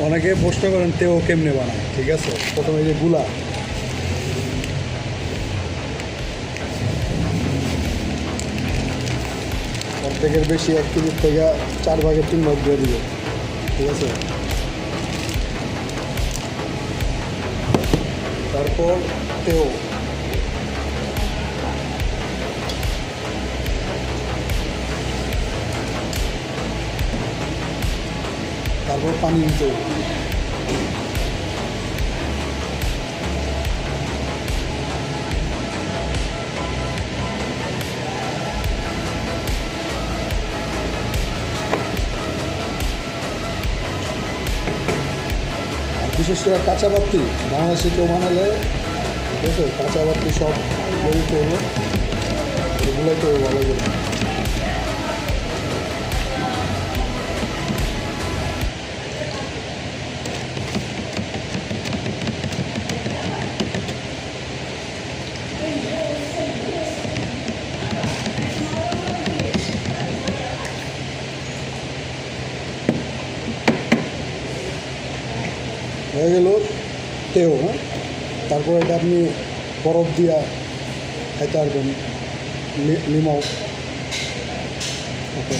অনেকে প্রশ্ন করেন তেও কেমনে বানায়, ঠিক আছে। প্রথমে এই যে গুলা, অর্ধেকের বেশি 1 কেজির থেকে 4 ভাগের 3 ভাগ দিয়ে দিবে, ঠিক আছে। তারপর তেও, তারপর পানি দিতে হবে। আর বিশেষ করে কাঁচা পাত্তি বাংলাদেশে কেউ বানালে, ঠিক আছে, কাঁচা পাত্তি সব বেরিতে হলো, এগুলোই তো ভালো করে। হয়ে গেল তেও, হ্যাঁ। তারপর এটা আপনি বরফ দিয়া খাইতে পারবেন, লিমাও, ওকে।